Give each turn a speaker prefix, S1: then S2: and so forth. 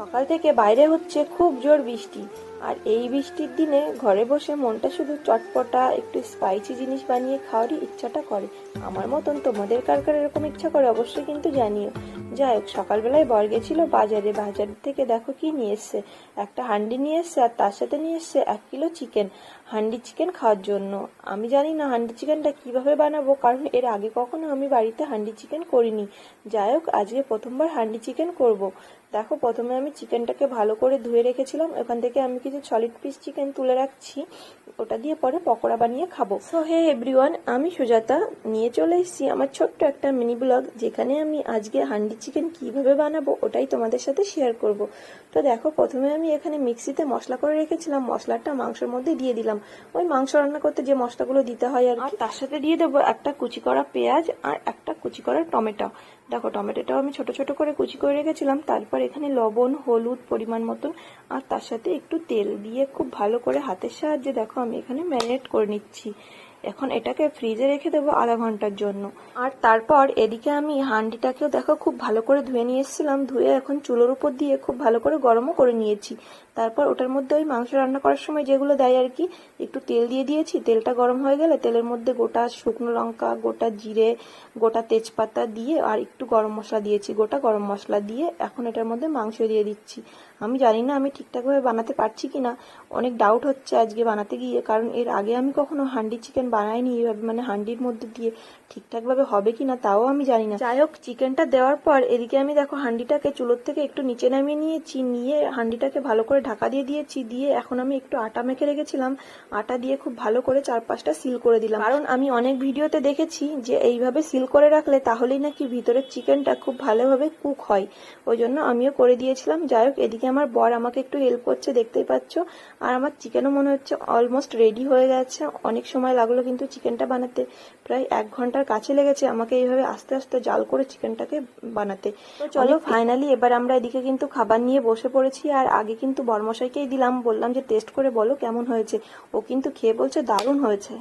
S1: সকাল থেকে বাইরে হচ্ছে খুব জোর বৃষ্টি। আর এই বৃষ্টির দিনে ঘরে বসে মনটা শুধু চটপটা একটু স্পাইসি জিনিস বানিয়ে খাওয়ারই ইচ্ছাটা করে। আমার মতন তোমাদের কার কার এরকম ইচ্ছা করে অবশ্যই কিন্তু জানিও। যাই হোক, সকালবেলায় বর গেছিল বাজারে। বাজার থেকে দেখো কি নিয়ে এসছে, একটা হান্ডি নিয়ে এসছে আর তার সাথে নিয়ে এসছে 1 কিলো চিকেন, হান্ডি চিকেন খাওয়ার জন্য। আমি জানি না হান্ডি চিকেনটা কিভাবে বানাবো, কারণ এর আগে কখনো আমি বাড়িতে হান্ডি চিকেন করিনি। যাই হোক, আজকে প্রথমবার হান্ডি চিকেন করব। দেখো, প্রথমে আমি চিকেনটাকে ভালো করে ধুয়ে রেখেছিলাম। ওখান থেকে আমি কিছু সলিড পিস চিকেন তুলে রাখছি, ওটা দিয়ে পরে পকোড়া বানিয়ে খাবো। সো হে এভরিওয়ান, আমি সুজাতা নিয়ে চলে এসেছি আমার ছোট্ট একটা মিনি ব্লগ, যেখানে আমি আজকে হান্ডি চিকেন কিভাবে বানাবো ওটাই তোমাদের সাথে শেয়ার করব। তো দেখো, প্রথমে আমি এখানে মিক্সিতে মশলা করে রেখেছিলাম, মশলাটা মাংসের মধ্যে দিয়ে দিলাম। ওই মাংস রান্না করতে যে মশলাগুলো দিতে হয় আর তার সাথে দিয়ে দেবো একটা কুচি করা পেঁয়াজ আর একটা কুচি করা টমেটো। দেখো, টমেটোটাও আমি ছোট ছোট করে কুচি করে রেখেছিলাম। তারপর এখানে লবণ, হলুদ পরিমাণ মতন আর তার সাথে একটু তেল দিয়ে খুব ভালো করে হাতের সাহায্যে দেখো আমি এখানে ম্যারিনেট করে নিচ্ছি। এখন এটাকে ফ্রিজে রেখে দেবো আধা ঘন্টার জন্য। আর তারপর এদিকে আমি হাঁডিটাকেও দেখো খুব ভালো করে ধুয়ে নিয়ে এসেছিলাম। ধুয়ে এখন চুলোর উপর দিয়ে খুব ভালো করে গরমও করে নিয়েছি। তারপর ওটার মধ্যে ওই মাংস রান্না করার সময় যেগুলো দেয় আর কি, একটু তেল দিয়ে দিয়েছি। তেলটা গরম হয়ে গেলে তেলের মধ্যে গোটা শুকনো লঙ্কা, গোটা জিরে, গোটা তেজপাতা দিয়ে আর একটু গরম মশলা দিয়েছি, গোটা গরম মশলা দিয়ে এখন এটার মধ্যে মাংস দিয়ে দিচ্ছি। আমি জানি না আমি ঠিকঠাকভাবে বানাতে পারছি কিনা, অনেক ডাউট হচ্ছে আজকে বানাতে গিয়ে, কারণ এর আগে আমি কখনো হান্ডি চিকেন বানাইনি এইভাবে, মানে হান্ডির মধ্যে দিয়ে ঠিকঠাকভাবে হবে কিনা তাও আমি জানি না। যাই হোক, চিকেনটা দেওয়ার পর এদিকে আমি দেখো হান্ডিটাকে চুলোর থেকে একটু নিচে নামিয়ে নিয়েছি, নিয়ে হান্ডিটাকে ভালো করে ঢাকা দিয়ে দিয়েছি। দিয়ে এখন আমি একটু আটা মেখে রেখেছিলাম, আটা দিয়ে খুব ভালো করে 4-5টা সিল করে দিলাম। কারণ আমি অনেক ভিডিওতে দেখেছি যে এইভাবে সিল করে রাখলে তাহলেই নাকি ভিতরের চিকেনটা খুব ভালোভাবে কুক হয়, ওই জন্য আমিও করে দিয়েছিলাম। যাই হোক, এদিকে আমার বর আমাকে একটু হেল্প করছে, দেখতেই পাচ্ছ। আর আমার চিকেনও মনে হচ্ছে অলমোস্ট রেডি হয়ে গেছে। অনেক সময় লাগলো কিন্তু চিকেনটা বানাতে, প্রায় 1 ঘন্টার কাছে লেগেছে আমাকে এইভাবে আস্তে আস্তে জাল করে চিকেনটাকে বানাতে। তো চলো, ফাইনালি এবার আমরা এদিকে কিন্তু খাবার নিয়ে বসে পড়েছি। আর আগে কিন্তু বরমশাইকেই দিলাম, বললাম যে টেস্ট করে বলো কেমন হয়েছে। ও কিন্তু খেয়ে বলছে দারুণ হয়েছে।